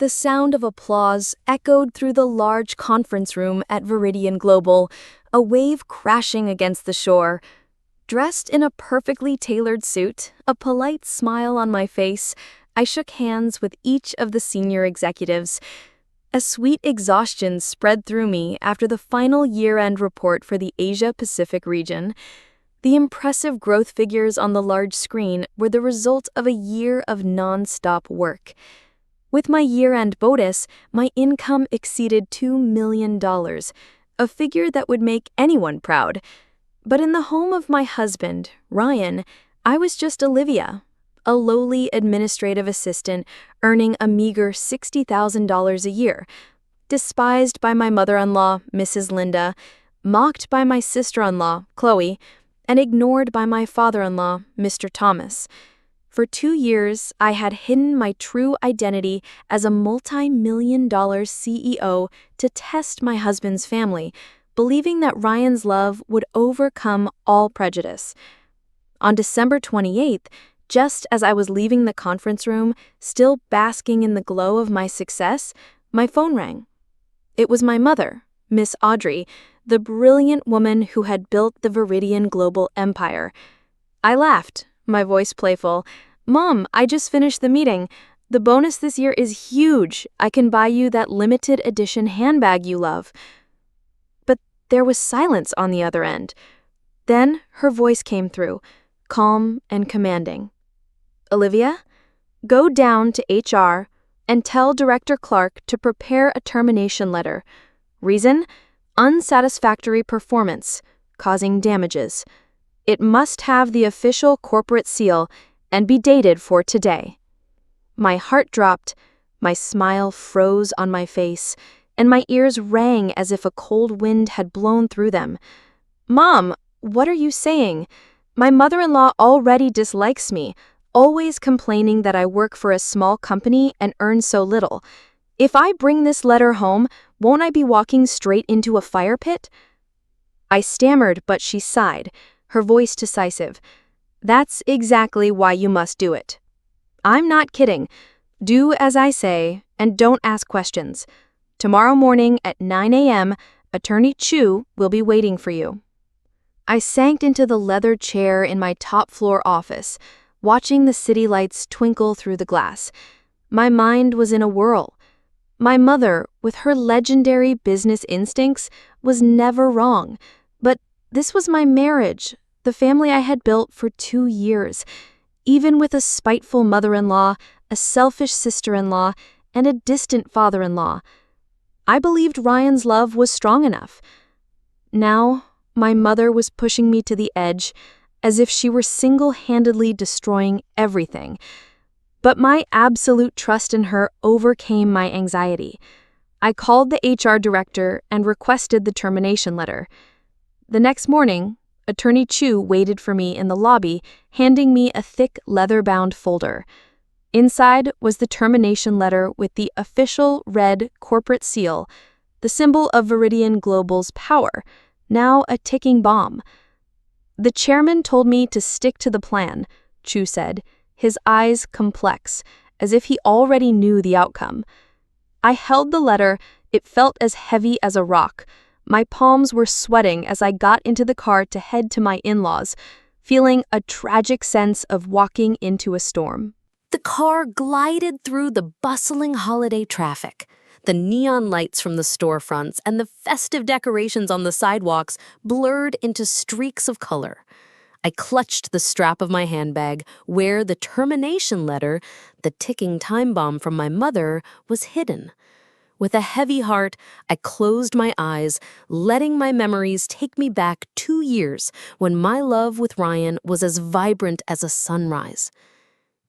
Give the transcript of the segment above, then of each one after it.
The sound of applause echoed through the large conference room at Viridian Global, a wave crashing against the shore. Dressed in a perfectly tailored suit, a polite smile on my face, I shook hands with each of the senior executives. A sweet exhaustion spread through me after the final year-end report for the Asia-Pacific region. The impressive growth figures on the large screen were the result of a year of non-stop work. With my year-end bonus, my income exceeded $2 million, a figure that would make anyone proud. But in the home of my husband, Ryan, I was just Olivia, a lowly administrative assistant earning a meager $60,000 a year, despised by my mother-in-law, Mrs. Linda, mocked by my sister-in-law, Chloe, and ignored by my father-in-law, Mr. Thomas. For 2 years, I had hidden my true identity as a multi-million-dollar CEO to test my husband's family, believing that Ryan's love would overcome all prejudice. On December 28th, just as I was leaving the conference room, still basking in the glow of my success, my phone rang. It was my mother, Miss Audrey, the brilliant woman who had built the Viridian Global empire. I laughed, my voice playful. "Mom, I just finished the meeting. The bonus this year is huge. I can buy you that limited edition handbag you love." But there was silence on the other end. Then her voice came through, calm and commanding. "Olivia, go down to HR and tell Director Clark to prepare a termination letter. Reason? Unsatisfactory performance, causing damages. It must have the official corporate seal and be dated for today." My heart dropped, my smile froze on my face, and my ears rang as if a cold wind had blown through them. "Mom, what are you saying? My mother-in-law already dislikes me, always complaining that I work for a small company and earn so little. If I bring this letter home, won't I be walking straight into a fire pit?" I stammered, but she sighed, her voice decisive. "That's exactly why you must do it. I'm not kidding. Do as I say, and don't ask questions. Tomorrow morning at 9 a.m., Attorney Chu will be waiting for you." I sank into the leather chair in my top-floor office, watching the city lights twinkle through the glass. My mind was in a whirl. My mother, with her legendary business instincts, was never wrong. But this was my marriage, the family I had built for 2 years. Even with a spiteful mother-in-law, a selfish sister-in-law, and a distant father-in-law, I believed Ryan's love was strong enough. Now, my mother was pushing me to the edge, as if she were single-handedly destroying everything. But my absolute trust in her overcame my anxiety. I called the HR director and requested the termination letter. The next morning, Attorney Chu waited for me in the lobby, handing me a thick leather-bound folder. Inside was the termination letter with the official red corporate seal, the symbol of Viridian Global's power, now a ticking bomb. "The chairman told me to stick to the plan," Chu said, his eyes complex, as if he already knew the outcome. I held the letter. It felt as heavy as a rock. My palms were sweating as I got into the car to head to my in-laws, feeling a tragic sense of walking into a storm. The car glided through the bustling holiday traffic. The neon lights from the storefronts and the festive decorations on the sidewalks blurred into streaks of color. I clutched the strap of my handbag, where the termination letter, the ticking time bomb from my mother, was hidden. With a heavy heart, I closed my eyes, letting my memories take me back 2 years when my love with Ryan was as vibrant as a sunrise.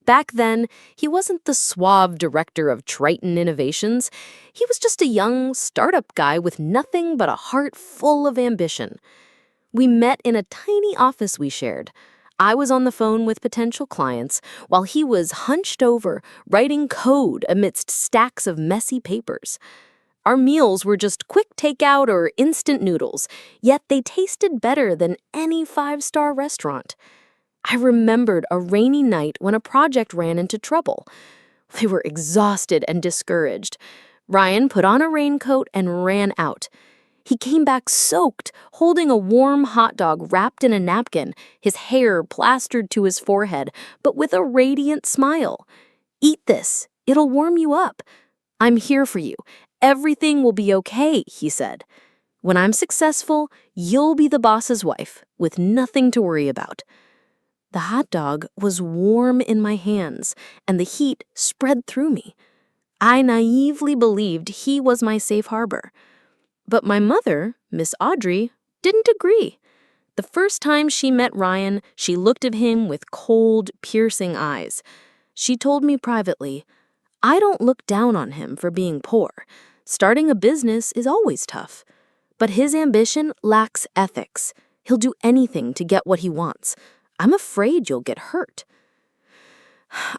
Back then, he wasn't the suave director of Triton Innovations. He was just a young, startup guy with nothing but a heart full of ambition. We met in a tiny office we shared. I was on the phone with potential clients, while he was hunched over, writing code amidst stacks of messy papers. Our meals were just quick takeout or instant noodles, yet they tasted better than any 5-star restaurant. I remembered a rainy night when a project ran into trouble. They were exhausted and discouraged. Ryan put on a raincoat and ran out. He came back soaked, holding a warm hot dog wrapped in a napkin, his hair plastered to his forehead, but with a radiant smile. "Eat this. It'll warm you up. I'm here for you. Everything will be okay," he said. "When I'm successful, you'll be the boss's wife, with nothing to worry about." The hot dog was warm in my hands, and the heat spread through me. I naively believed he was my safe harbor. But my mother, Miss Audrey, didn't agree. The first time she met Ryan, she looked at him with cold, piercing eyes. She told me privately, "I don't look down on him for being poor. Starting a business is always tough. But his ambition lacks ethics. He'll do anything to get what he wants. I'm afraid you'll get hurt."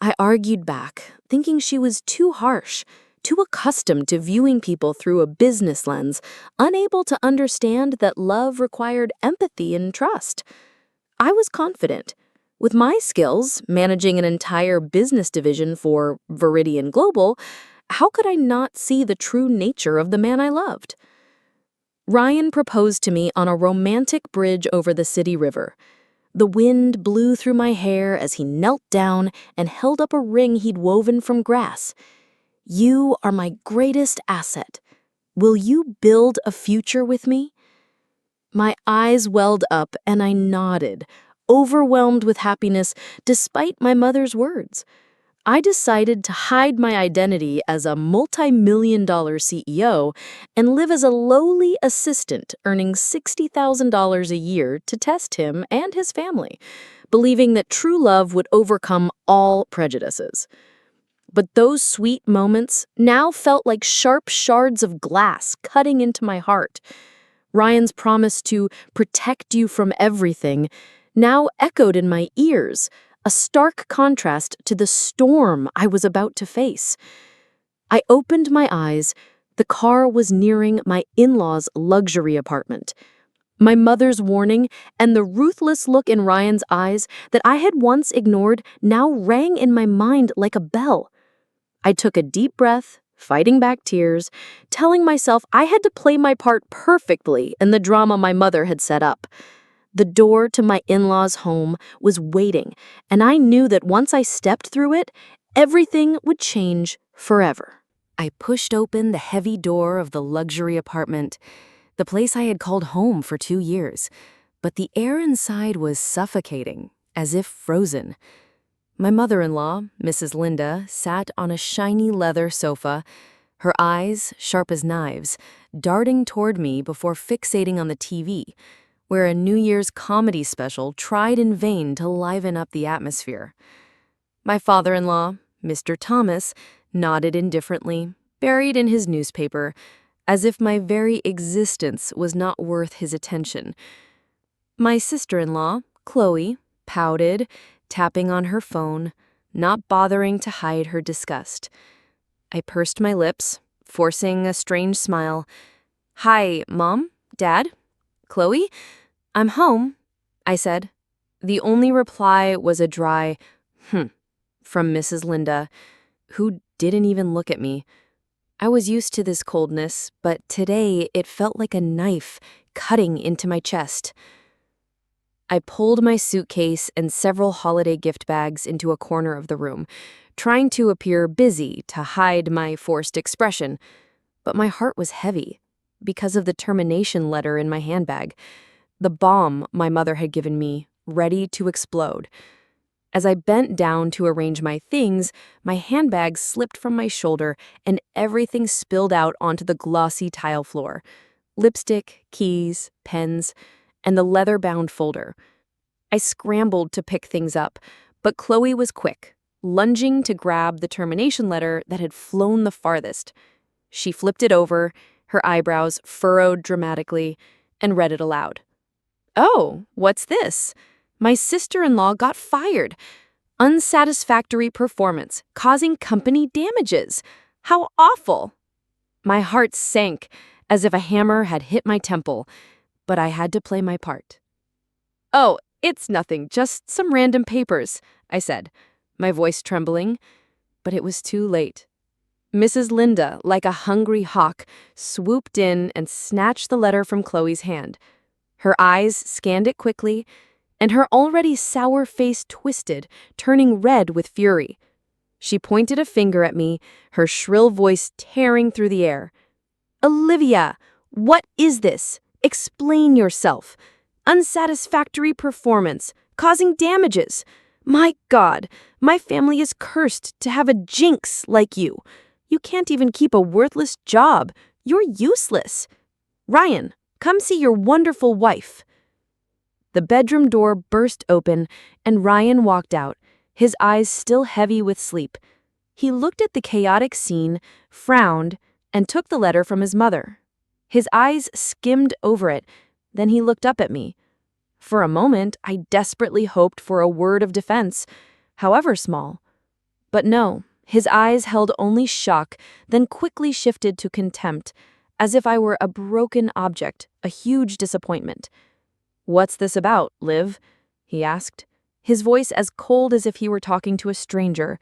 I argued back, thinking she was too harsh, too accustomed to viewing people through a business lens, unable to understand that love required empathy and trust. I was confident. With my skills, managing an entire business division for Viridian Global, how could I not see the true nature of the man I loved? Ryan proposed to me on a romantic bridge over the city river. The wind blew through my hair as he knelt down and held up a ring he'd woven from grass. "You are my greatest asset. Will you build a future with me?" My eyes welled up and I nodded, overwhelmed with happiness despite my mother's words. I decided to hide my identity as a multi-million-dollar CEO and live as a lowly assistant earning $60,000 a year to test him and his family, believing that true love would overcome all prejudices. But those sweet moments now felt like sharp shards of glass cutting into my heart. Ryan's promise to protect you from everything now echoed in my ears, a stark contrast to the storm I was about to face. I opened my eyes. The car was nearing my in-laws' luxury apartment. My mother's warning and the ruthless look in Ryan's eyes that I had once ignored now rang in my mind like a bell. I took a deep breath, fighting back tears, telling myself I had to play my part perfectly in the drama my mother had set up. The door to my in-laws' home was waiting, and I knew that once I stepped through it, everything would change forever. I pushed open the heavy door of the luxury apartment, the place I had called home for 2 years, but the air inside was suffocating, as if frozen. My mother-in-law, Mrs. Linda, sat on a shiny leather sofa, her eyes, sharp as knives, darting toward me before fixating on the TV, where a New Year's comedy special tried in vain to liven up the atmosphere. My father-in-law, Mr. Thomas, nodded indifferently, buried in his newspaper, as if my very existence was not worth his attention. My sister-in-law, Chloe, pouted, tapping on her phone, not bothering to hide her disgust. I pursed my lips, forcing a strange smile. "Hi, Mom? Dad? Chloe? I'm home," I said. The only reply was a dry, from Mrs. Linda, who didn't even look at me. I was used to this coldness, but today it felt like a knife cutting into my chest. I pulled my suitcase and several holiday gift bags into a corner of the room, trying to appear busy to hide my forced expression. But my heart was heavy because of the termination letter in my handbag, the bomb my mother had given me, ready to explode. As I bent down to arrange my things, my handbag slipped from my shoulder and everything spilled out onto the glossy tile floor. Lipstick, keys, pens, and the leather-bound folder. I scrambled to pick things up, but Chloe was quick, lunging to grab the termination letter that had flown the farthest. She flipped it over, her eyebrows furrowed dramatically, and read it aloud. "Oh, what's this? My sister-in-law got fired. Unsatisfactory performance, causing company damages. How awful!" My heart sank as if a hammer had hit my temple, but I had to play my part. "Oh, it's nothing, just some random papers," I said, my voice trembling. But it was too late. Mrs. Linda, like a hungry hawk, swooped in and snatched the letter from Chloe's hand. Her eyes scanned it quickly, and her already sour face twisted, turning red with fury. She pointed a finger at me, her shrill voice tearing through the air. "Olivia, what is this? Explain yourself. Unsatisfactory performance, causing damages. My God, my family is cursed to have a jinx like you. You can't even keep a worthless job. You're useless. Ryan, come see your wonderful wife." The bedroom door burst open, and Ryan walked out, his eyes still heavy with sleep. He looked at the chaotic scene, frowned, and took the letter from his mother. His eyes skimmed over it, then he looked up at me. For a moment, I desperately hoped for a word of defense, however small. But no, his eyes held only shock, then quickly shifted to contempt, as if I were a broken object, a huge disappointment. "What's this about, Liv?" he asked, his voice as cold as if he were talking to a stranger.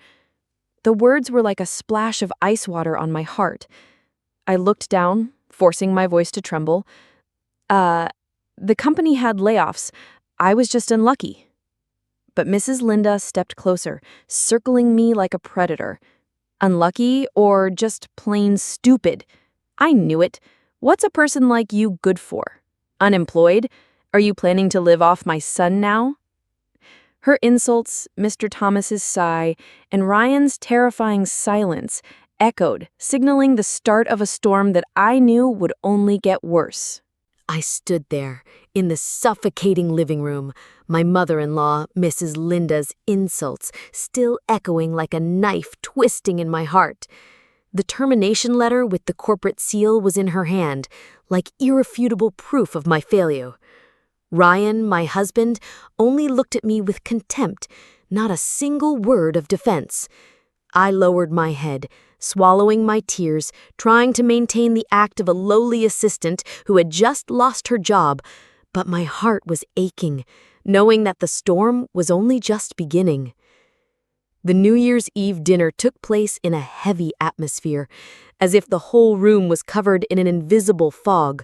The words were like a splash of ice water on my heart. I looked down, forcing my voice to tremble. The company had layoffs. I was just unlucky." But Mrs. Linda stepped closer, circling me like a predator. "Unlucky or just plain stupid? I knew it. What's a person like you good for? Unemployed? Are you planning to live off my son now?" Her insults, Mr. Thomas's sigh, and Ryan's terrifying silence echoed, signaling the start of a storm that I knew would only get worse. I stood there, in the suffocating living room, my mother-in-law, Mrs. Linda's insults still echoing like a knife twisting in my heart. The termination letter with the corporate seal was in her hand, like irrefutable proof of my failure. Ryan, my husband, only looked at me with contempt, not a single word of defense. I lowered my head, swallowing my tears, trying to maintain the act of a lowly assistant who had just lost her job, but my heart was aching, knowing that the storm was only just beginning. The New Year's Eve dinner took place in a heavy atmosphere, as if the whole room was covered in an invisible fog.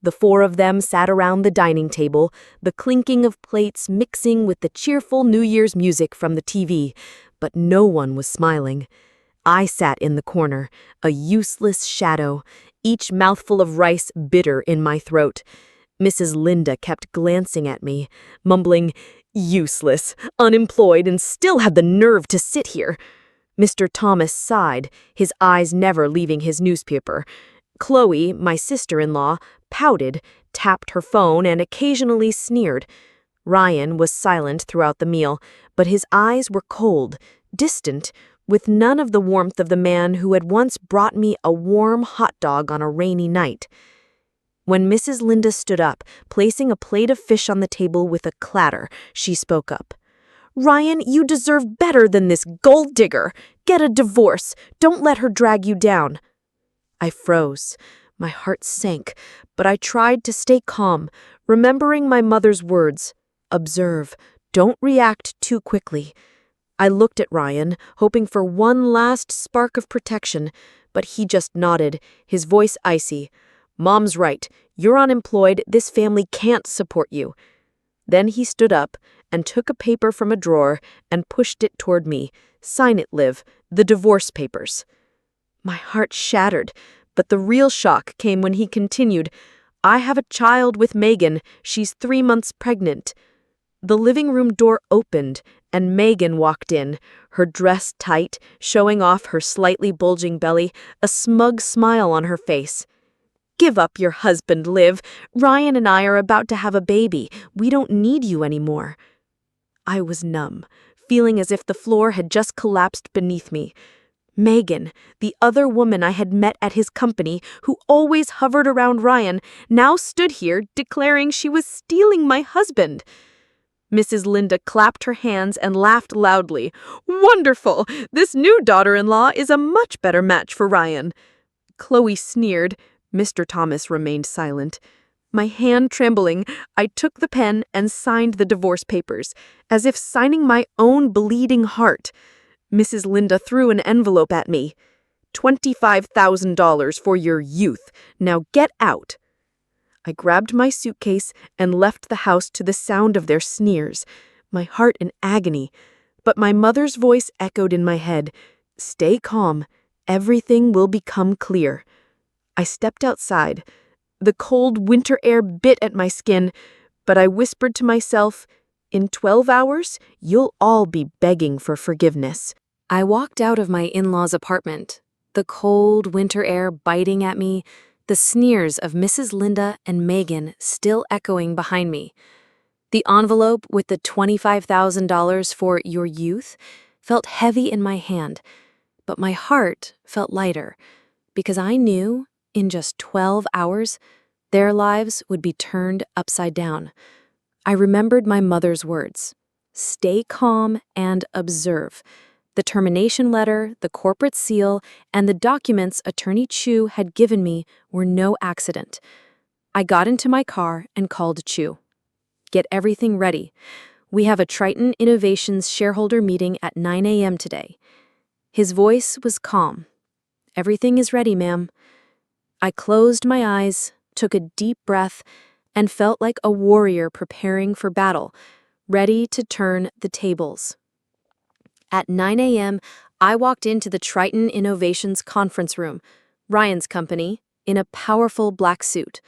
The four of them sat around the dining table, the clinking of plates mixing with the cheerful New Year's music from the TV, but no one was smiling. I sat in the corner, a useless shadow, each mouthful of rice bitter in my throat. Mrs. Linda kept glancing at me, mumbling, "Useless, unemployed, and still had the nerve to sit here." Mr. Thomas sighed, his eyes never leaving his newspaper. Chloe, my sister-in-law, pouted, tapped her phone, and occasionally sneered. Ryan was silent throughout the meal, but his eyes were cold, distant, with none of the warmth of the man who had once brought me a warm hot dog on a rainy night. When Mrs. Linda stood up, placing a plate of fish on the table with a clatter, she spoke up. "Ryan, you deserve better than this gold digger. Get a divorce. Don't let her drag you down." I froze. My heart sank, but I tried to stay calm, remembering my mother's words. Observe. Don't react too quickly. I looked at Ryan, hoping for one last spark of protection, but he just nodded, his voice icy. "Mom's right. You're unemployed. This family can't support you." Then he stood up and took a paper from a drawer and pushed it toward me. "Sign it, Liv. The divorce papers." My heart shattered, but the real shock came when he continued, "I have a child with Megan. She's 3 months pregnant." The living room door opened, and Megan walked in, her dress tight, showing off her slightly bulging belly, a smug smile on her face. "Give up your husband, Liv. Ryan and I are about to have a baby. We don't need you anymore." I was numb, feeling as if the floor had just collapsed beneath me. Megan, the other woman I had met at his company, who always hovered around Ryan, now stood here declaring she was stealing my husband. Mrs. Linda clapped her hands and laughed loudly. "Wonderful! This new daughter-in-law is a much better match for Ryan." Chloe sneered. Mr. Thomas remained silent. My hand trembling, I took the pen and signed the divorce papers, as if signing my own bleeding heart. Mrs. Linda threw an envelope at me. $25,000 for your youth. Now get out. I grabbed my suitcase and left the house to the sound of their sneers, my heart in agony. But my mother's voice echoed in my head. Stay calm. Everything will become clear. I stepped outside. The cold winter air bit at my skin, but I whispered to myself, in 12 hours, you'll all be begging for forgiveness. I walked out of my in-laws' apartment, the cold winter air biting at me, the sneers of Mrs. Linda and Megan still echoing behind me. The envelope with the $25,000 for your youth felt heavy in my hand, but my heart felt lighter, because I knew in just 12 hours, their lives would be turned upside down. I remembered my mother's words, stay calm and observe. The termination letter, the corporate seal, and the documents Attorney Chu had given me were no accident. I got into my car and called Chu. Get everything ready. We have a Triton Innovations shareholder meeting at 9 a.m. today. His voice was calm. Everything is ready, ma'am. I closed my eyes, took a deep breath, and felt like a warrior preparing for battle, ready to turn the tables. At 9 a.m., I walked into the Triton Innovations conference room, Ryan's company, in a powerful black suit.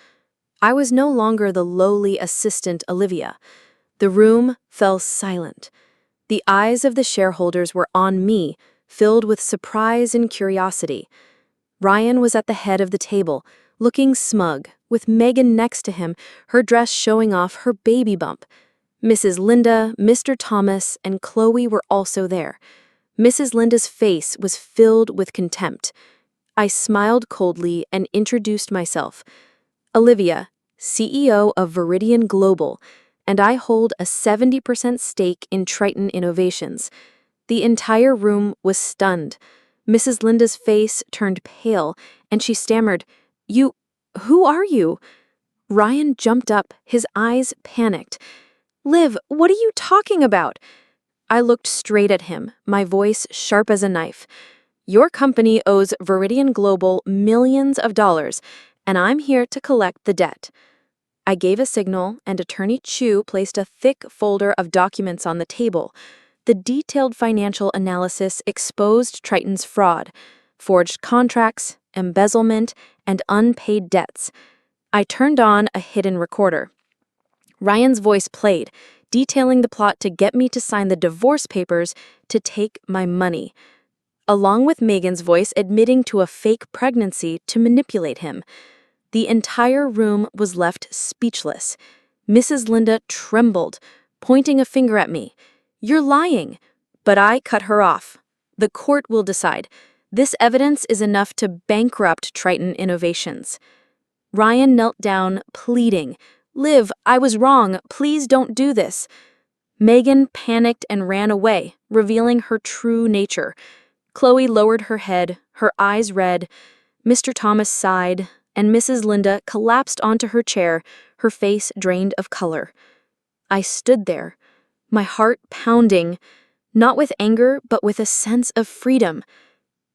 I was no longer the lowly assistant Olivia. The room fell silent. The eyes of the shareholders were on me, filled with surprise and curiosity. Ryan was at the head of the table, looking smug, with Megan next to him, her dress showing off her baby bump. Mrs. Linda, Mr. Thomas, and Chloe were also there. Mrs. Linda's face was filled with contempt. I smiled coldly and introduced myself. Olivia, CEO of Viridian Global, and I hold a 70% stake in Triton Innovations. The entire room was stunned. Mrs. Linda's face turned pale, and she stammered, Who are you? Ryan jumped up, his eyes panicked. Liv, what are you talking about? I looked straight at him, my voice sharp as a knife. Your company owes Viridian Global millions of dollars, and I'm here to collect the debt. I gave a signal, and Attorney Chu placed a thick folder of documents on the table. The detailed financial analysis exposed Triton's fraud, forged contracts, embezzlement, and unpaid debts. I turned on a hidden recorder. Ryan's voice played, detailing the plot to get me to sign the divorce papers to take my money, along with Megan's voice admitting to a fake pregnancy to manipulate him. The entire room was left speechless. Mrs. Linda trembled, pointing a finger at me. You're lying. But I cut her off. The court will decide. This evidence is enough to bankrupt Triton Innovations. Ryan knelt down, pleading, Liv, I was wrong. Please don't do this. Megan panicked and ran away, revealing her true nature. Chloe lowered her head, her eyes red. Mr. Thomas sighed, and Mrs. Linda collapsed onto her chair, her face drained of color. I stood there, my heart pounding, not with anger, but with a sense of freedom.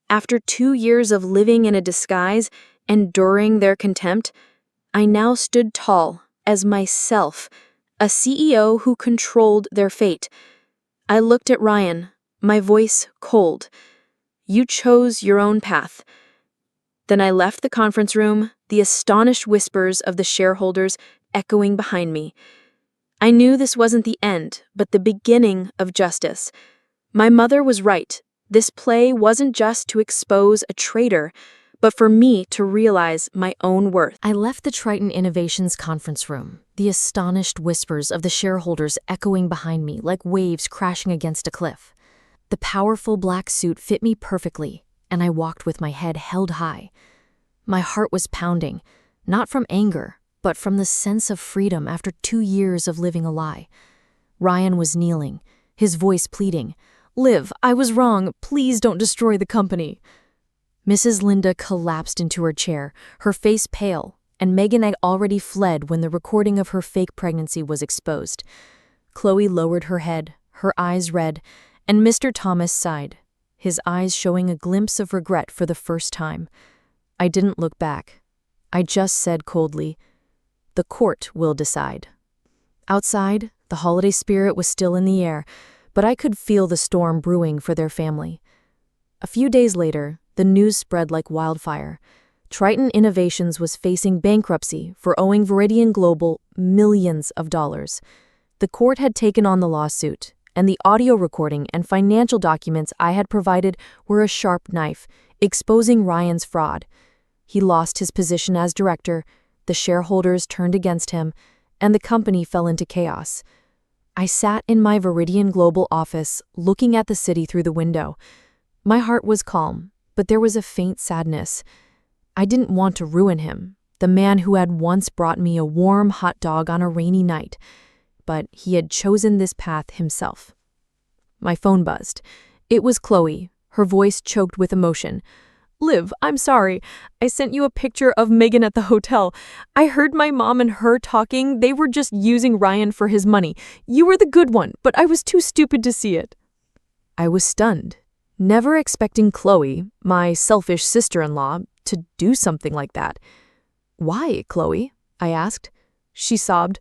After 2 years of living in a disguise, enduring their contempt, I now stood tall as myself, a CEO who controlled their fate. I looked at Ryan, my voice cold. You chose your own path. Then I left the conference room, the astonished whispers of the shareholders echoing behind me. I knew this wasn't the end, but the beginning of justice. My mother was right. This play wasn't just to expose a traitor, but for me to realize my own worth. I left the Triton Innovations conference room, the astonished whispers of the shareholders echoing behind me like waves crashing against a cliff. The powerful black suit fit me perfectly, and I walked with my head held high. My heart was pounding, not from anger, but from the sense of freedom after 2 years of living a lie. Ryan was kneeling, his voice pleading, Liv, I was wrong. Please don't destroy the company. Mrs. Linda collapsed into her chair, her face pale, and Megan had already fled when the recording of her fake pregnancy was exposed. Chloe lowered her head, her eyes red, and Mr. Thomas sighed. his eyes showing a glimpse of regret for the first time. I didn't look back. I just said coldly, "The court will decide." Outside, the holiday spirit was still in the air, but I could feel the storm brewing for their family. A few days later, the news spread like wildfire. Triton Innovations was facing bankruptcy for owing Viridian Global millions of dollars. The court had taken on the lawsuit, and the audio recording and financial documents I had provided were a sharp knife, exposing Ryan's fraud. He lost his position as director, the shareholders turned against him, and the company fell into chaos. I sat in my Viridian Global office, looking at the city through the window. My heart was calm, but there was a faint sadness. I didn't want to ruin him, the man who had once brought me a warm hot dog on a rainy night, but he had chosen this path himself. My phone buzzed. It was Chloe, her voice choked with emotion. "Liv, I'm sorry. I sent you a picture of Megan at the hotel. I heard my mom and her talking. They were just using Ryan for his money. You were the good one, but I was too stupid to see it." I was stunned, never expecting Chloe, my selfish sister-in-law, to do something like that. "Why, Chloe?" I asked. She sobbed.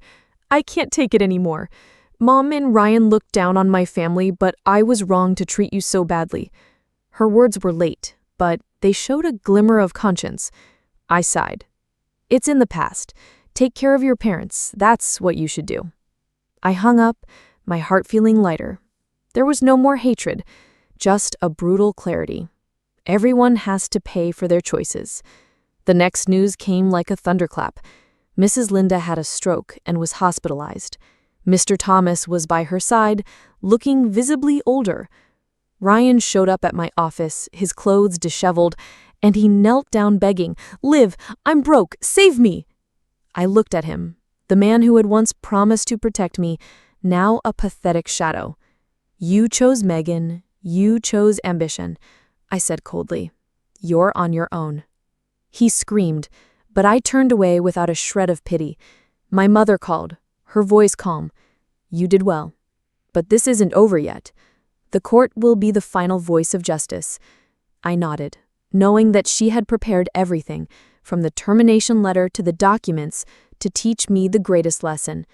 "I can't take it anymore. Mom and Ryan looked down on my family, but I was wrong to treat you so badly." Her words were late, but they showed a glimmer of conscience. I sighed. "It's in the past. Take care of your parents. That's what you should do." I hung up, my heart feeling lighter. There was no more hatred, just a brutal clarity. Everyone has to pay for their choices. The next news came like a thunderclap. Mrs. Linda had a stroke and was hospitalized. Mr. Thomas was by her side, looking visibly older. Ryan showed up at my office, his clothes disheveled, and he knelt down begging, "Liv, I'm broke, save me!" I looked at him, the man who had once promised to protect me, now a pathetic shadow. "You chose Megan, you chose ambition," I said coldly. "You're on your own." He screamed, but I turned away without a shred of pity. My mother called, her voice calm. "You did well. But this isn't over yet. The court will be the final voice of justice." I nodded, knowing that she had prepared everything, from the termination letter to the documents, to teach me the greatest lesson.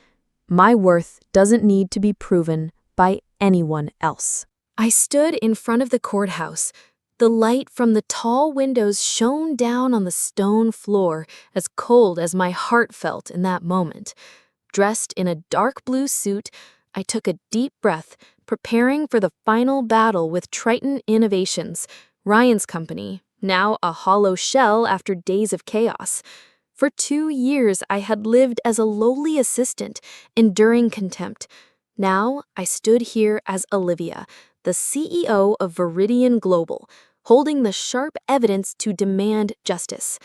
My worth doesn't need to be proven by anyone else. I stood in front of the courthouse. The light from the tall windows shone down on the stone floor, as cold as my heart felt in that moment. Dressed in a dark blue suit, I took a deep breath, preparing for the final battle with Triton Innovations, Ryan's company, now a hollow shell after days of chaos. For 2 years, I had lived as a lowly assistant, enduring contempt. Now, I stood here as Olivia, the CEO of Viridian Global, holding the sharp evidence to demand justice.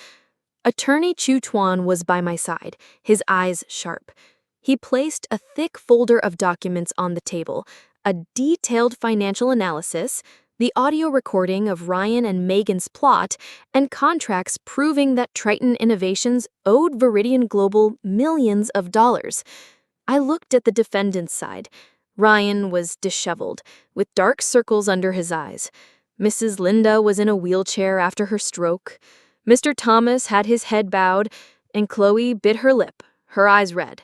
Attorney Chu Tuan was by my side, his eyes sharp. He placed a thick folder of documents on the table, a detailed financial analysis, the audio recording of Ryan and Megan's plot, and contracts proving that Triton Innovations owed Viridian Global millions of dollars. I looked at the defendant's side. Ryan was disheveled, with dark circles under his eyes. Mrs. Linda was in a wheelchair after her stroke. Mr. Thomas had his head bowed, and Chloe bit her lip, her eyes red.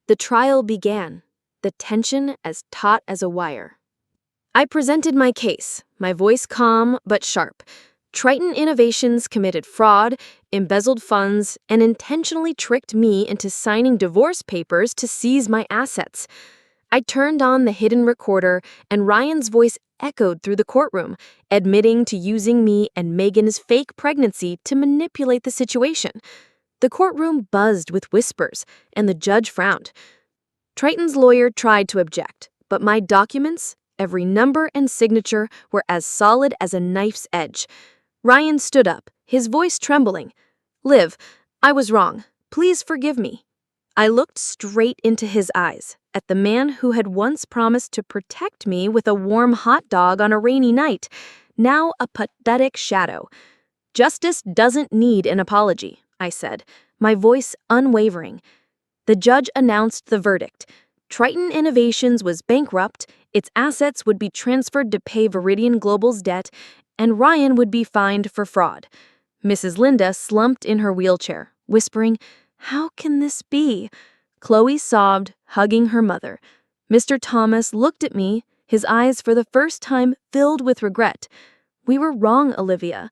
The trial began, the tension as taut as a wire. I presented my case, my voice calm but sharp. Triton Innovations committed fraud, embezzled funds, and intentionally tricked me into signing divorce papers to seize my assets. I turned on the hidden recorder, and Ryan's voice echoed through the courtroom, admitting to using me and Megan's fake pregnancy to manipulate the situation. The courtroom buzzed with whispers, and the judge frowned. Triton's lawyer tried to object, but my documents, every number and signature, were as solid as a knife's edge. Ryan stood up, his voice trembling. "Liv, I was wrong. Please forgive me." I looked straight into his eyes, at the man who had once promised to protect me with a warm hot dog on a rainy night, now a pathetic shadow. "Justice doesn't need an apology," I said, my voice unwavering. The judge announced the verdict. Triton Innovations was bankrupt, Its assets would be transferred to pay Viridian Global's debt, and Ryan would be fined for fraud. Mrs. Linda slumped in her wheelchair, whispering, "How can this be?" Chloe sobbed, hugging her mother. Mr. Thomas looked at me, his eyes for the first time filled with regret. "We were wrong, Olivia."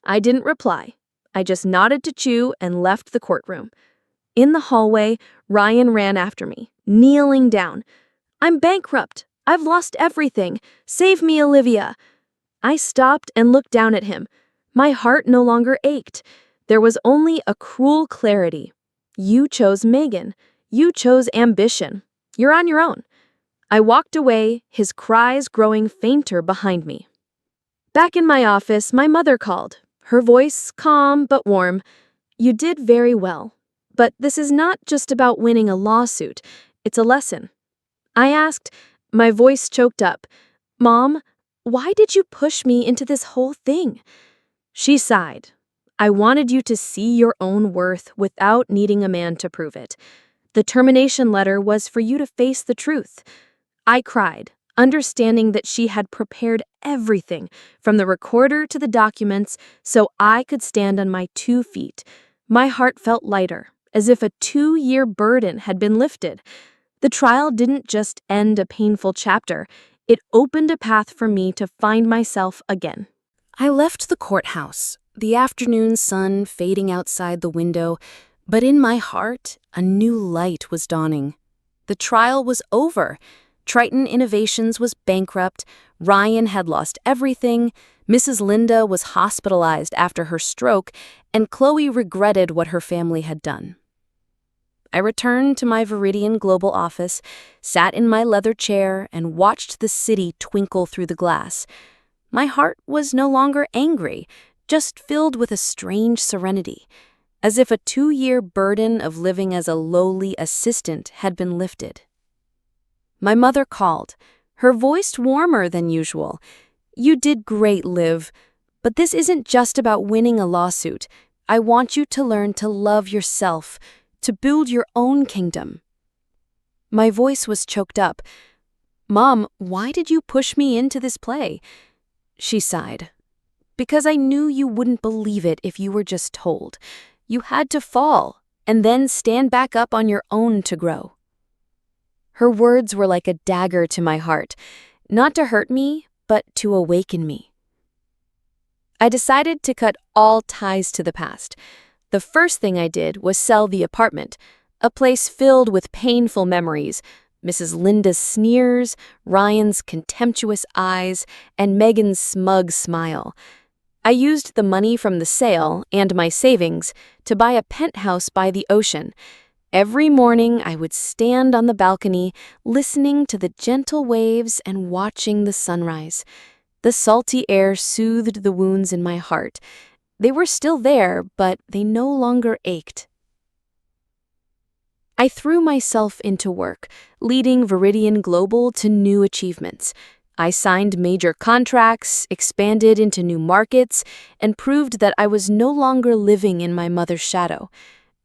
I didn't reply. I just nodded to Chu and left the courtroom. In the hallway, Ryan ran after me, kneeling down. "I'm bankrupt. I've lost everything. Save me, Olivia." I stopped and looked down at him. My heart no longer ached. There was only a cruel clarity. You chose Megan. You chose ambition. You're on your own. I walked away, his cries growing fainter behind me. Back in my office, my mother called, her voice calm but warm. "You did very well. But this is not just about winning a lawsuit. It's a lesson." I asked, my voice choked up, "Mom, why did you push me into this whole thing?" She sighed. "I wanted you to see your own worth without needing a man to prove it. The termination letter was for you to face the truth." I cried, understanding that she had prepared everything, from the recorder to the documents, so I could stand on my 2 feet. My heart felt lighter, as if a 2-year burden had been lifted. The trial didn't just end a painful chapter, it opened a path for me to find myself again. I left the courthouse, the afternoon sun fading outside the window, but in my heart, a new light was dawning. The trial was over. Triton Innovations was bankrupt, Ryan had lost everything, Mrs. Linda was hospitalized after her stroke, and Chloe regretted what her family had done. I returned to my Viridian Global office, sat in my leather chair, and watched the city twinkle through the glass. My heart was no longer angry, just filled with a strange serenity, as if a 2-year burden of living as a lowly assistant had been lifted. My mother called, her voice warmer than usual. "You did great, Liv. But this isn't just about winning a lawsuit. I want you to learn to love yourself, to build your own kingdom." My voice was choked up. "Mom, why did you push me into this play?" She sighed. "Because I knew you wouldn't believe it if you were just told. You had to fall, and then stand back up on your own to grow." Her words were like a dagger to my heart, not to hurt me, but to awaken me. I decided to cut all ties to the past. The first thing I did was sell the apartment, a place filled with painful memories, Mrs. Linda's sneers, Ryan's contemptuous eyes, and Megan's smug smile. I used the money from the sale and my savings to buy a penthouse by the ocean. Every morning I would stand on the balcony, listening to the gentle waves and watching the sunrise. The salty air soothed the wounds in my heart. They were still there, but they no longer ached. I threw myself into work, leading Viridian Global to new achievements. I signed major contracts, expanded into new markets, and proved that I was no longer living in my mother's shadow.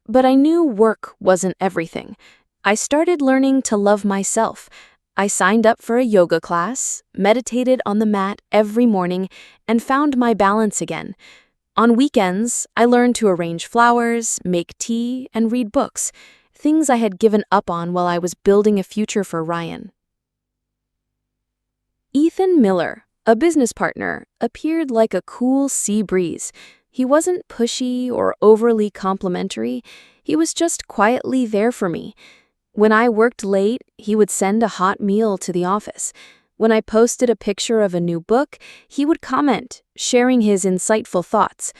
But I knew work wasn't everything. I started learning to love myself. I signed up for a yoga class, meditated on the mat every morning, and found my balance again. On weekends, I learned to arrange flowers, make tea, and read books, things I had given up on while I was building a future for Ryan. Ethan Miller, a business partner, appeared like a cool sea breeze. He wasn't pushy or overly complimentary. He was just quietly there for me. When I worked late, he would send a hot meal to the office. When I posted a picture of a new book, he would comment, sharing his insightful thoughts.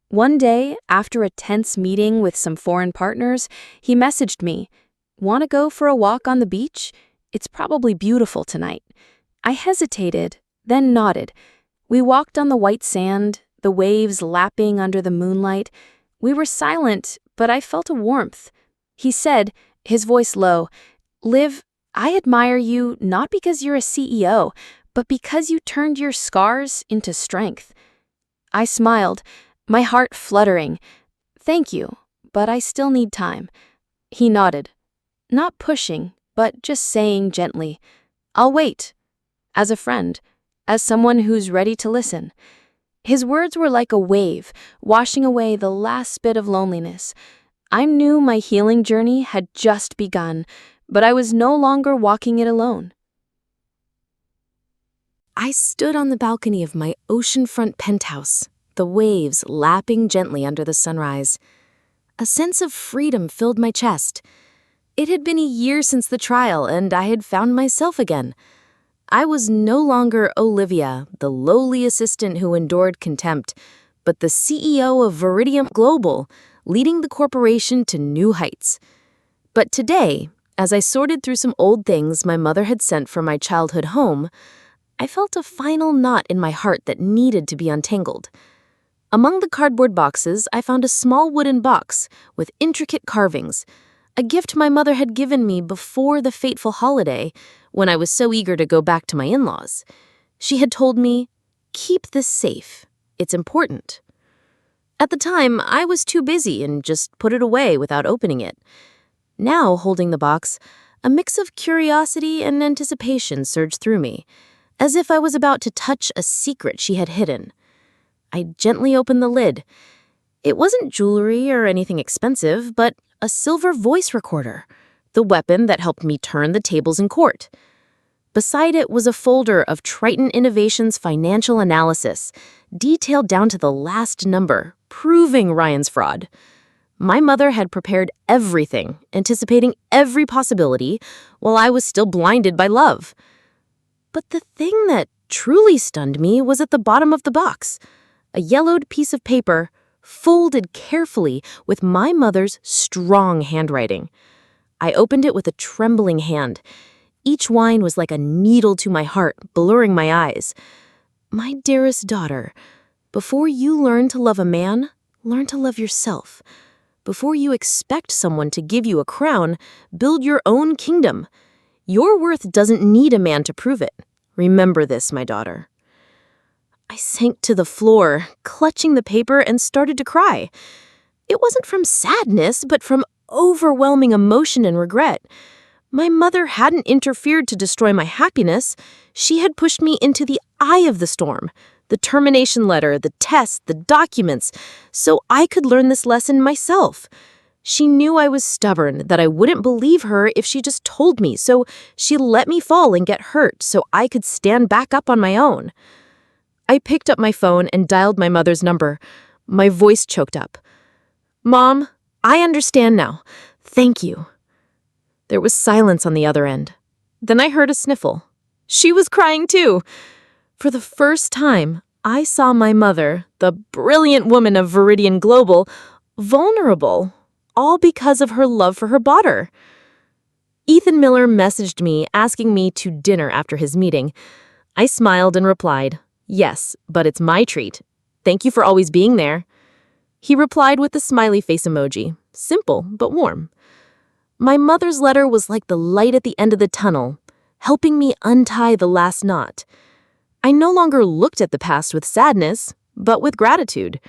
One day, after a tense meeting with some foreign partners, he messaged me, "Want to go for a walk on the beach? It's probably beautiful tonight." I hesitated, then nodded. We walked on the white sand, the waves lapping under the moonlight. We were silent, but I felt a warmth. He said, his voice low, "Liv, I admire you not because you're a CEO, but because you turned your scars into strength." I smiled, my heart fluttering. "Thank you, but I still need time." He nodded, not pushing, but just saying gently, "I'll wait." as a friend, as someone who's ready to listen. His words were like a wave, washing away the last bit of loneliness. I knew my healing journey had just begun, but I was no longer walking it alone. I stood on the balcony of my oceanfront penthouse, the waves lapping gently under the sunrise. A sense of freedom filled my chest. It had been a year since the trial, and I had found myself again. I was no longer Olivia, the lowly assistant who endured contempt, but the CEO of Viridian Global, leading the corporation to new heights. But today, as I sorted through some old things my mother had sent from my childhood home, I felt a final knot in my heart that needed to be untangled. Among the cardboard boxes, I found a small wooden box with intricate carvings, a gift my mother had given me before the fateful holiday, when I was so eager to go back to my in-laws. She had told me, "Keep this safe. It's important." At the time, I was too busy and just put it away without opening it. Now, holding the box, a mix of curiosity and anticipation surged through me, as if I was about to touch a secret she had hidden. I gently opened the lid. It wasn't jewelry or anything expensive, but a silver voice recorder, the weapon that helped me turn the tables in court. Beside it was a folder of Triton Innovations financial analysis, detailed down to the last number, proving Ryan's fraud. My mother had prepared everything, anticipating every possibility, while I was still blinded by love. But the thing that truly stunned me was at the bottom of the box, a yellowed piece of paper, folded carefully with my mother's strong handwriting. I opened it with a trembling hand. Each line was like a needle to my heart, blurring my eyes. "My dearest daughter, before you learn to love a man, learn to love yourself. Before you expect someone to give you a crown, build your own kingdom. Your worth doesn't need a man to prove it. Remember this, my daughter." I sank to the floor, clutching the paper, and started to cry. It wasn't from sadness, but from overwhelming emotion and regret. My mother hadn't interfered to destroy my happiness. She had pushed me into the eye of the storm, the termination letter, the tests, the documents, so I could learn this lesson myself. She knew I was stubborn, that I wouldn't believe her if she just told me, so she let me fall and get hurt so I could stand back up on my own. I picked up my phone and dialed my mother's number. My voice choked up. "Mom, I understand now. Thank you." There was silence on the other end. Then I heard a sniffle. She was crying too. For the first time, I saw my mother, the brilliant woman of Viridian Global, vulnerable, all because of her love for her daughter. Ethan Miller messaged me asking me to dinner after his meeting. I smiled and replied, "Yes, but it's my treat. Thank you for always being there." He replied with a smiley face emoji, simple but warm. My mother's letter was like the light at the end of the tunnel, helping me untie the last knot. I no longer looked at the past with sadness, but with gratitude.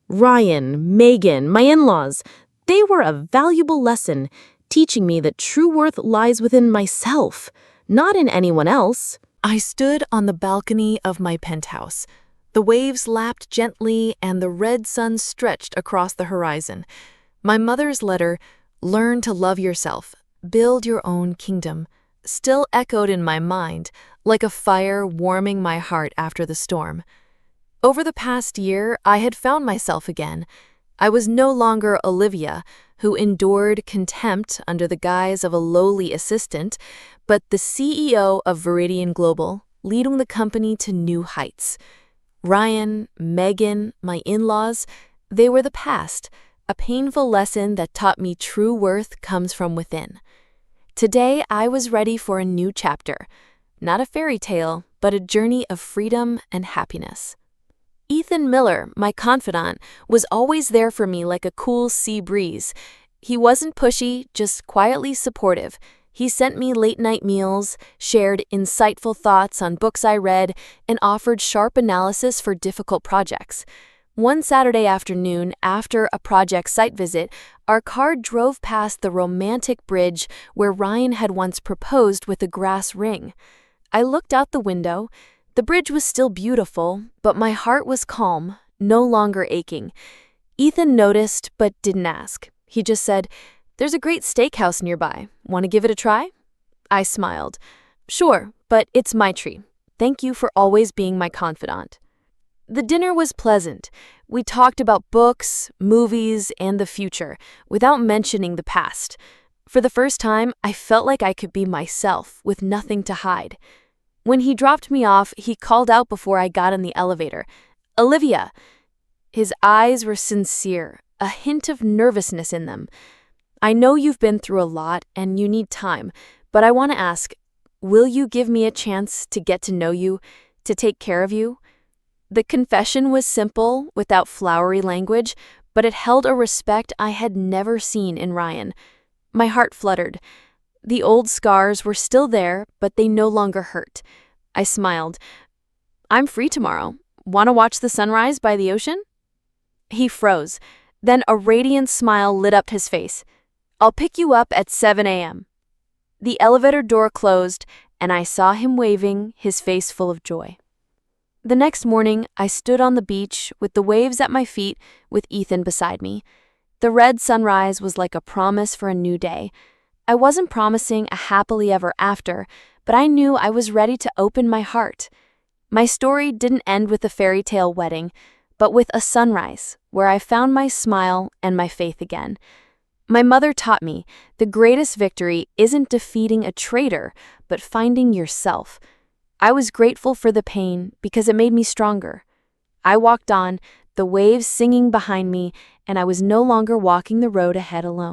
Ryan, Megan, my in-laws, they were a valuable lesson, teaching me that true worth lies within myself, not in anyone else. I stood on the balcony of my penthouse. The waves lapped gently and the red sun stretched across the horizon. My mother's letter, "Learn to love yourself, build your own kingdom," still echoed in my mind, like a fire warming my heart after the storm. Over the past year, I had found myself again. I was no longer Olivia, who endured contempt under the guise of a lowly assistant, but the CEO of Viridian Global, leading the company to new heights. Ryan, Megan, my in-laws, they were the past, a painful lesson that taught me true worth comes from within. Today, I was ready for a new chapter, not a fairy tale, but a journey of freedom and happiness. Ethan Miller, my confidant, was always there for me like a cool sea breeze. He wasn't pushy, just quietly supportive. He sent me late-night meals, shared insightful thoughts on books I read, and offered sharp analysis for difficult projects. One Saturday afternoon, after a project site visit, our car drove past the romantic bridge where Ryan had once proposed with a grass ring. I looked out the window. The bridge was still beautiful, but my heart was calm, no longer aching. Ethan noticed, but didn't ask. He just said, "There's a great steakhouse nearby. Want to give it a try?" I smiled. "Sure, but it's my treat. Thank you for always being my confidant." The dinner was pleasant. We talked about books, movies, and the future, without mentioning the past. For the first time, I felt like I could be myself, with nothing to hide. When he dropped me off, he called out before I got in the elevator, "Olivia!" His eyes were sincere, a hint of nervousness in them. "I know you've been through a lot and you need time, but I want to ask, will you give me a chance to get to know you, to take care of you?" The confession was simple, without flowery language, but it held a respect I had never seen in Ryan. My heart fluttered. The old scars were still there, but they no longer hurt. I smiled. "I'm free tomorrow. Want to watch the sunrise by the ocean?" He froze. Then a radiant smile lit up his face. "I'll pick you up at 7 a.m. The elevator door closed, and I saw him waving, his face full of joy. The next morning, I stood on the beach with the waves at my feet, with Ethan beside me. The red sunrise was like a promise for a new day. I wasn't promising a happily ever after, but I knew I was ready to open my heart. My story didn't end with a fairy tale wedding, but with a sunrise, where I found my smile and my faith again. My mother taught me the greatest victory isn't defeating a traitor, but finding yourself. I was grateful for the pain because it made me stronger. I walked on, the waves singing behind me, and I was no longer walking the road ahead alone.